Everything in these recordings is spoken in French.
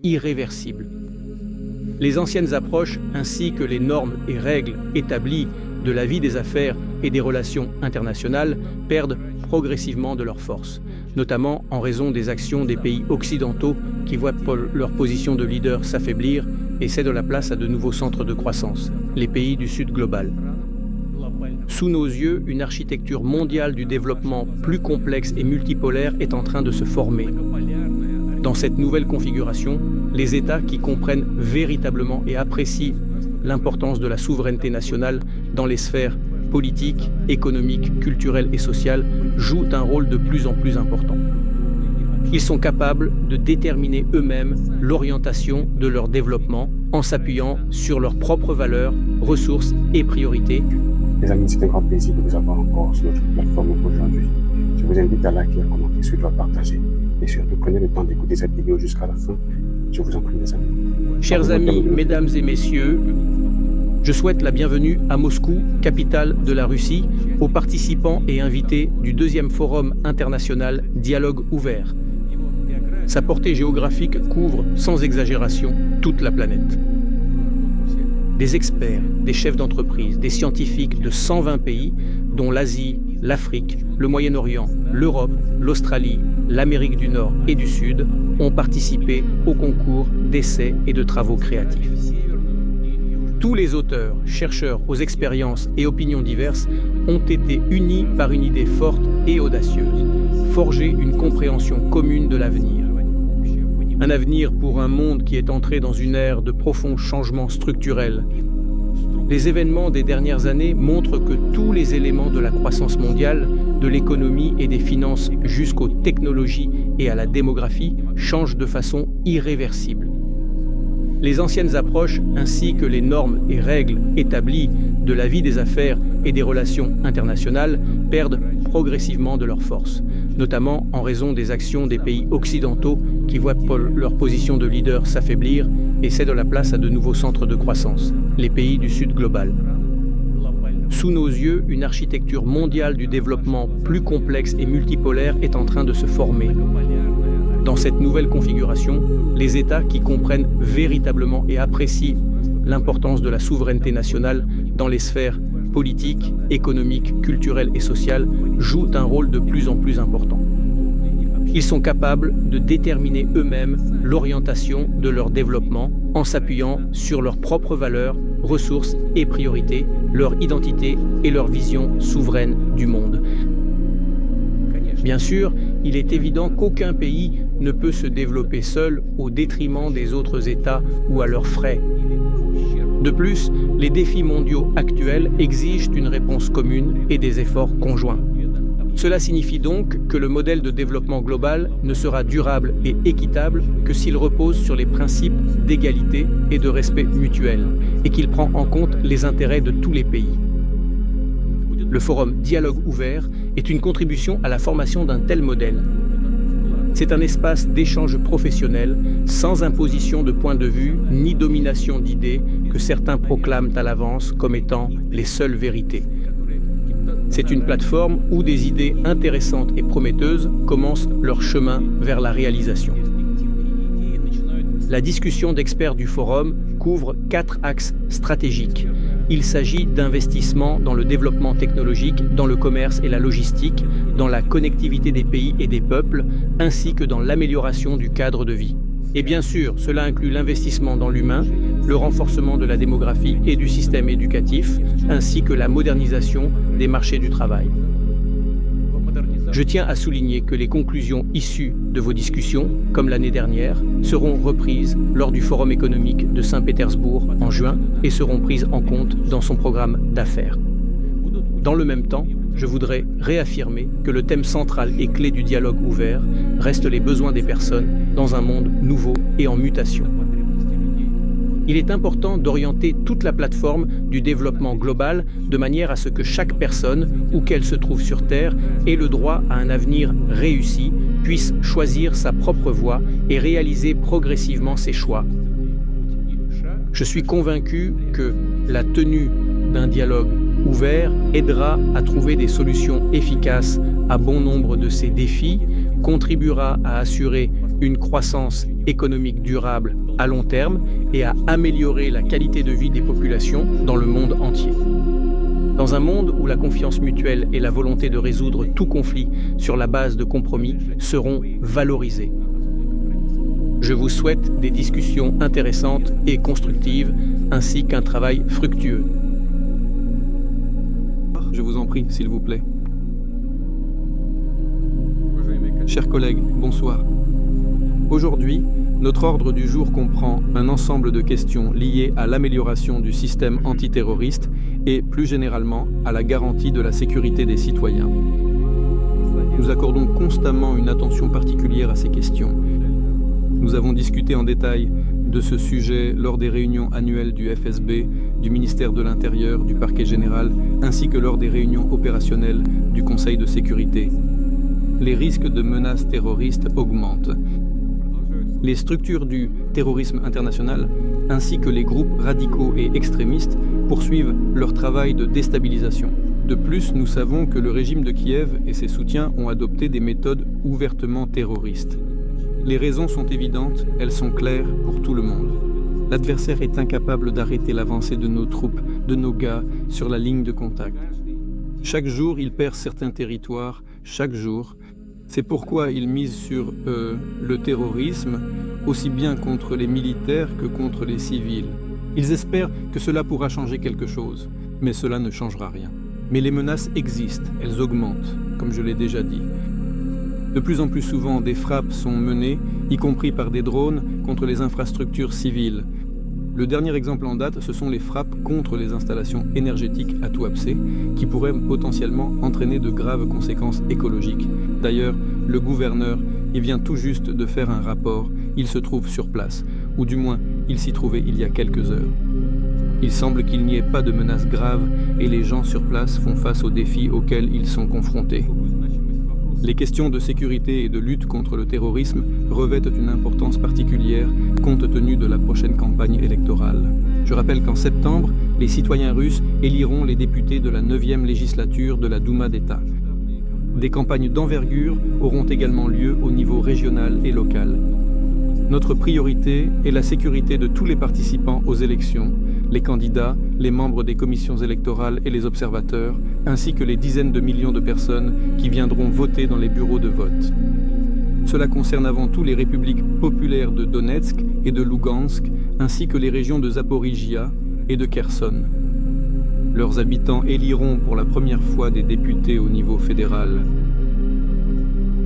irréversible. Les anciennes approches ainsi que les normes et règles établies de la vie des affaires et des relations internationales perdent progressivement de leur force, notamment en raison des actions des pays occidentaux qui voient leur position de leader s'affaiblir et cèdent la place à de nouveaux centres de croissance, les pays du Sud global. Sous nos yeux, une architecture mondiale du développement plus complexe et multipolaire est en train de se former. Dans cette nouvelle configuration, les États qui comprennent véritablement et apprécient l'importance de la souveraineté nationale dans les sphères politiques, économiques, culturelles et sociales jouent un rôle de plus en plus important. Ils sont capables de déterminer eux-mêmes l'orientation de leur développement en s'appuyant sur leurs propres valeurs, ressources et priorités. Les amis, c'est un grand plaisir de vous avoir encore sur notre plateforme aujourd'hui. Je vous invite à liker, à commenter, surtout à partager. Et surtout, prenez le temps d'écouter cette vidéo jusqu'à la fin. Je vous en prie, mes amis. Chers amis, mesdames et messieurs, je souhaite la bienvenue à Moscou, capitale de la Russie, aux participants et invités du 2e Forum international Dialogue ouvert. Sa portée géographique couvre, sans exagération, toute la planète. Des experts, des chefs d'entreprise, des scientifiques de 120 pays, dont l'Asie, l'Afrique, le Moyen-Orient, l'Europe, l'Australie, l'Amérique du Nord et du Sud, ont participé au concours d'essais et de travaux créatifs. Tous les auteurs, chercheurs aux expériences et opinions diverses ont été unis par une idée forte et audacieuse, forger une compréhension commune de l'avenir. Un avenir pour un monde qui est entré dans une ère de profonds changements structurels. Les événements des dernières années montrent que tous les éléments de la croissance mondiale, de l'économie et des finances jusqu'aux technologies et à la démographie changent de façon irréversible. Les anciennes approches ainsi que les normes et règles établies de la vie des affaires et des relations internationales perdent progressivement de leur force, notamment en raison des actions des pays occidentaux qui voient leur position de leader s'affaiblir et cèdent la place à de nouveaux centres de croissance, les pays du Sud global. Sous nos yeux, une architecture mondiale du développement plus complexe et multipolaire est en train de se former. Dans cette nouvelle configuration, les États qui comprennent véritablement et apprécient l'importance de la souveraineté nationale dans les sphères politiques, économiques, culturelles et sociales jouent un rôle de plus en plus important. Ils sont capables de déterminer eux-mêmes l'orientation de leur développement en s'appuyant sur leurs propres valeurs, ressources et priorités, leur identité et leur vision souveraine du monde. Bien sûr, il est évident qu'aucun pays ne peut se développer seul au détriment des autres États ou à leurs frais. De plus, les défis mondiaux actuels exigent une réponse commune et des efforts conjoints. Cela signifie donc que le modèle de développement global ne sera durable et équitable que s'il repose sur les principes d'égalité et de respect mutuel et qu'il prend en compte les intérêts de tous les pays. Le Forum Dialogue ouvert est une contribution à la formation d'un tel modèle. C'est un espace d'échange professionnel, sans imposition de point de vue ni domination d'idées que certains proclament à l'avance comme étant les seules vérités. C'est une plateforme où des idées intéressantes et prometteuses commencent leur chemin vers la réalisation. La discussion d'experts du forum couvre 4 axes stratégiques. Il s'agit d'investissements dans le développement technologique, dans le commerce et la logistique, dans la connectivité des pays et des peuples, ainsi que dans l'amélioration du cadre de vie. Et bien sûr, cela inclut l'investissement dans l'humain, le renforcement de la démographie et du système éducatif, ainsi que la modernisation des marchés du travail. Je tiens à souligner que les conclusions issues de vos discussions, comme l'année dernière, seront reprises lors du Forum économique de Saint-Pétersbourg en juin et seront prises en compte dans son programme d'affaires. Dans le même temps, je voudrais réaffirmer que le thème central et clé du dialogue ouvert reste les besoins des personnes dans un monde nouveau et en mutation. Il est important d'orienter toute la plateforme du développement global de manière à ce que chaque personne, où qu'elle se trouve sur Terre, ait le droit à un avenir réussi, puisse choisir sa propre voie et réaliser progressivement ses choix. Je suis convaincu que la tenue d'un dialogue ouvert aidera à trouver des solutions efficaces à bon nombre de ces défis, contribuera à assurer une croissance économique durable à long terme et à améliorer la qualité de vie des populations dans le monde entier. Dans un monde où la confiance mutuelle et la volonté de résoudre tout conflit sur la base de compromis seront valorisées. Je vous souhaite des discussions intéressantes et constructives, ainsi qu'un travail fructueux. Je vous en prie, s'il vous plaît. Chers collègues, bonsoir. Aujourd'hui, notre ordre du jour comprend un ensemble de questions liées à l'amélioration du système antiterroriste et, plus généralement, à la garantie de la sécurité des citoyens. Nous accordons constamment une attention particulière à ces questions. Nous avons discuté en détail de ce sujet lors des réunions annuelles du FSB, du ministère de l'Intérieur, du Parquet général, ainsi que lors des réunions opérationnelles du Conseil de sécurité. Les risques de menaces terroristes augmentent. Les structures du terrorisme international, ainsi que les groupes radicaux et extrémistes, poursuivent leur travail de déstabilisation. De plus, nous savons que le régime de Kiev et ses soutiens ont adopté des méthodes ouvertement terroristes. Les raisons sont évidentes, elles sont claires pour tout le monde. L'adversaire est incapable d'arrêter l'avancée de nos troupes, de nos gars, sur la ligne de contact. Chaque jour, il perd certains territoires, chaque jour. C'est pourquoi il mise sur le terrorisme, aussi bien contre les militaires que contre les civils. Ils espèrent que cela pourra changer quelque chose, mais cela ne changera rien. Mais les menaces existent, elles augmentent, comme je l'ai déjà dit. De plus en plus souvent, des frappes sont menées, y compris par des drones, contre les infrastructures civiles. Le dernier exemple en date, ce sont les frappes contre les installations énergétiques à Tuapse, qui pourraient potentiellement entraîner de graves conséquences écologiques. D'ailleurs, le gouverneur, il vient tout juste de faire un rapport, il se trouve sur place, ou du moins, il s'y trouvait il y a quelques heures. Il semble qu'il n'y ait pas de menaces graves et les gens sur place font face aux défis auxquels ils sont confrontés. Les questions de sécurité et de lutte contre le terrorisme revêtent une importance particulière compte tenu de la prochaine campagne électorale. Je rappelle qu'en septembre, les citoyens russes éliront les députés de la 9e législature de la Douma d'État. Des campagnes d'envergure auront également lieu au niveau régional et local. Notre priorité est la sécurité de tous les participants aux élections, les candidats, les membres des commissions électorales et les observateurs, ainsi que les dizaines de millions de personnes qui viendront voter dans les bureaux de vote. Cela concerne avant tout les républiques populaires de Donetsk et de Lugansk, ainsi que les régions de Zaporijia et de Kherson. Leurs habitants éliront pour la première fois des députés au niveau fédéral.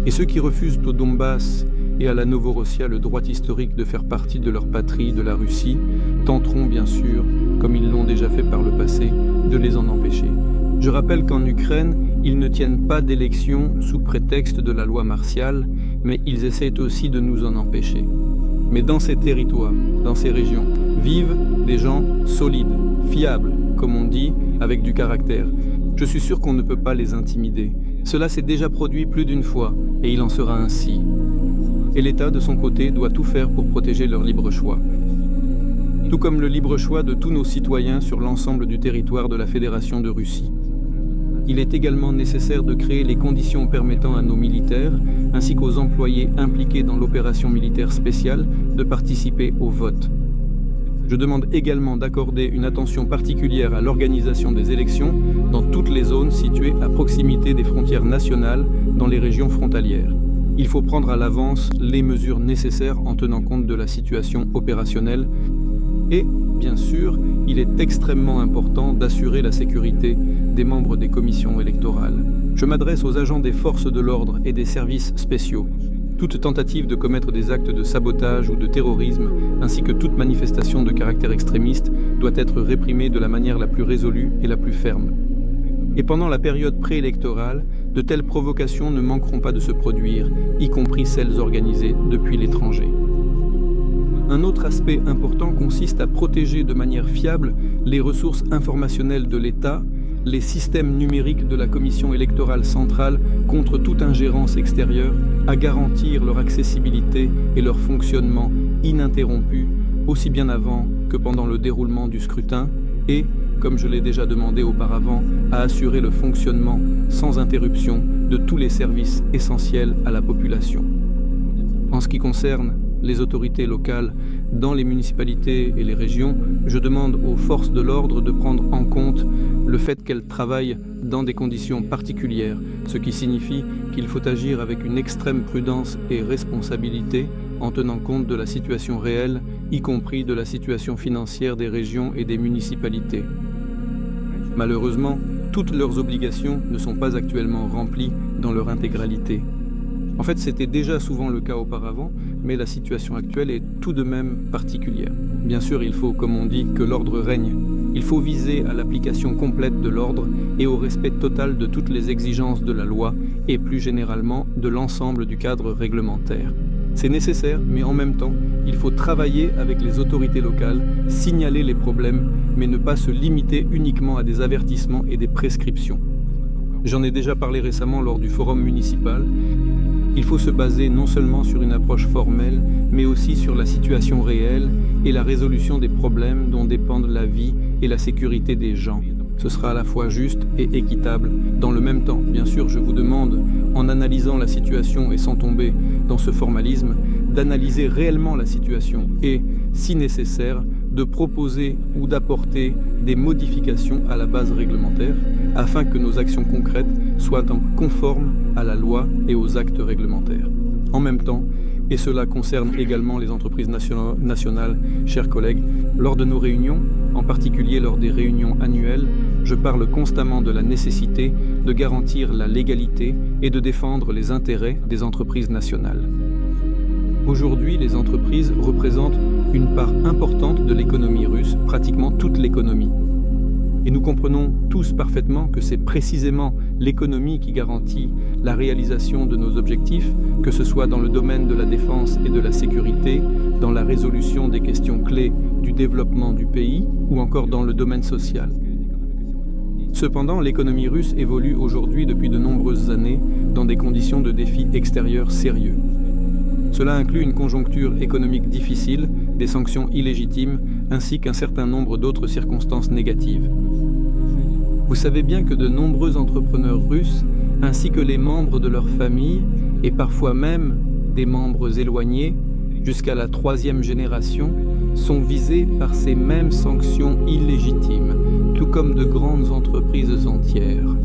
Et ceux qui refusent au Donbass et à la Novorossia le droit historique de faire partie de leur patrie, de la Russie, tenteront bien sûr, comme ils l'ont déjà fait par le passé, de les en empêcher. Je rappelle qu'en Ukraine, ils ne tiennent pas d'élections sous prétexte de la loi martiale, mais ils essaient aussi de nous en empêcher. Mais dans ces territoires, dans ces régions, vivent des gens solides, fiables, comme on dit, avec du caractère. Je suis sûr qu'on ne peut pas les intimider. Cela s'est déjà produit plus d'une fois, et il en sera ainsi. Et l'État, de son côté, doit tout faire pour protéger leur libre choix. Tout comme le libre choix de tous nos citoyens sur l'ensemble du territoire de la Fédération de Russie. Il est également nécessaire de créer les conditions permettant à nos militaires, ainsi qu'aux employés impliqués dans l'opération militaire spéciale, de participer au vote. Je demande également d'accorder une attention particulière à l'organisation des élections dans toutes les zones situées à proximité des frontières nationales dans les régions frontalières. Il faut prendre à l'avance les mesures nécessaires en tenant compte de la situation opérationnelle et, bien sûr, il est extrêmement important d'assurer la sécurité des membres des commissions électorales. Je m'adresse aux agents des forces de l'ordre et des services spéciaux. Toute tentative de commettre des actes de sabotage ou de terrorisme, ainsi que toute manifestation de caractère extrémiste, doit être réprimée de la manière la plus résolue et la plus ferme. Et pendant la période préélectorale, de telles provocations ne manqueront pas de se produire, y compris celles organisées depuis l'étranger. Un autre aspect important consiste à protéger de manière fiable les ressources informationnelles de l'État, les systèmes numériques de la Commission électorale centrale contre toute ingérence extérieure, à garantir leur accessibilité et leur fonctionnement ininterrompu, aussi bien avant que pendant le déroulement du scrutin, et, comme je l'ai déjà demandé auparavant, à assurer le fonctionnement sans interruption de tous les services essentiels à la population. En ce qui concerne les autorités locales dans les municipalités et les régions, je demande aux forces de l'ordre de prendre en compte le fait qu'elles travaillent dans des conditions particulières, ce qui signifie qu'il faut agir avec une extrême prudence et responsabilité en tenant compte de la situation réelle, y compris de la situation financière des régions et des municipalités. Malheureusement, toutes leurs obligations ne sont pas actuellement remplies dans leur intégralité. En fait, c'était déjà souvent le cas auparavant, mais la situation actuelle est tout de même particulière. Bien sûr, il faut, comme on dit, que l'ordre règne. Il faut viser à l'application complète de l'ordre et au respect total de toutes les exigences de la loi et plus généralement de l'ensemble du cadre réglementaire. C'est nécessaire, mais en même temps, il faut travailler avec les autorités locales, signaler les problèmes, mais ne pas se limiter uniquement à des avertissements et des prescriptions. J'en ai déjà parlé récemment lors du forum municipal. Il faut se baser non seulement sur une approche formelle, mais aussi sur la situation réelle et la résolution des problèmes dont dépendent la vie et la sécurité des gens. Ce sera à la fois juste et équitable. Dans le même temps, bien sûr, je vous demande, en analysant la situation et sans tomber dans ce formalisme, d'analyser réellement la situation et, si nécessaire, de proposer ou d'apporter des modifications à la base réglementaire afin que nos actions concrètes soient conformes à la loi et aux actes réglementaires. En même temps, et cela concerne également les entreprises nationales, chers collègues, lors de nos réunions, en particulier lors des réunions annuelles, je parle constamment de la nécessité de garantir la légalité et de défendre les intérêts des entreprises nationales. Aujourd'hui, les entreprises représentent une part importante de l'économie russe, pratiquement toute l'économie. Et nous comprenons tous parfaitement que c'est précisément l'économie qui garantit la réalisation de nos objectifs, que ce soit dans le domaine de la défense et de la sécurité, dans la résolution des questions clés du développement du pays ou encore dans le domaine social. Cependant, l'économie russe évolue aujourd'hui depuis de nombreuses années dans des conditions de défis extérieurs sérieux. Cela inclut une conjoncture économique difficile, des sanctions illégitimes, ainsi qu'un certain nombre d'autres circonstances négatives. Vous savez bien que de nombreux entrepreneurs russes, ainsi que les membres de leur famille, et parfois même des membres éloignés, jusqu'à la 3e génération, sont visés par ces mêmes sanctions illégitimes, tout comme de grandes entreprises entières.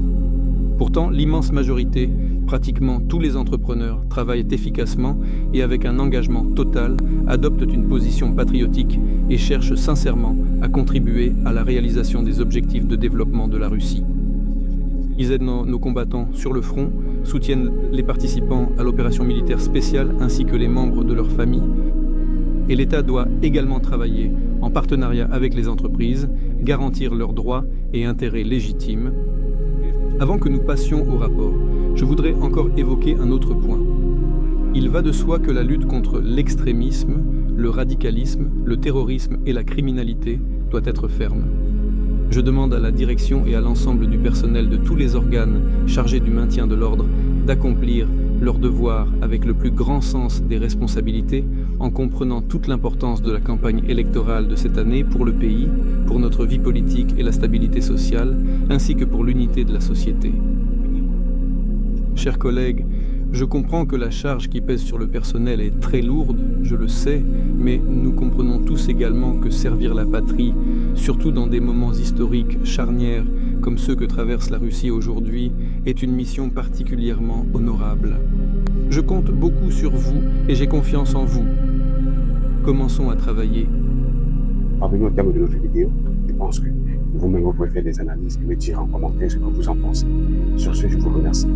Pourtant, l'immense majorité, pratiquement tous les entrepreneurs, travaillent efficacement et avec un engagement total, adoptent une position patriotique et cherchent sincèrement à contribuer à la réalisation des objectifs de développement de la Russie. Ils aident nos combattants sur le front, soutiennent les participants à l'opération militaire spéciale ainsi que les membres de leur famille. Et l'État doit également travailler en partenariat avec les entreprises, garantir leurs droits et intérêts légitimes. Avant que nous passions au rapport, je voudrais encore évoquer un autre point. Il va de soi que la lutte contre l'extrémisme, le radicalisme, le terrorisme et la criminalité doit être ferme. Je demande à la direction et à l'ensemble du personnel de tous les organes chargés du maintien de l'ordre d'accomplir leur devoir avec le plus grand sens des responsabilités en comprenant toute l'importance de la campagne électorale de cette année pour le pays, pour notre vie politique et la stabilité sociale, ainsi que pour l'unité de la société. Chers collègues, je comprends que la charge qui pèse sur le personnel est très lourde, je le sais, mais nous comprenons tous également que servir la patrie, surtout dans des moments historiques charnières comme ceux que traverse la Russie aujourd'hui, est une mission particulièrement honorable. Je compte beaucoup sur vous et j'ai confiance en vous. Commençons à travailler. Parvenons au terme de notre vidéo. Je pense que vous-même vous pouvez faire des analyses et me dire en commentaire ce que vous en pensez. Sur ce, je vous remercie.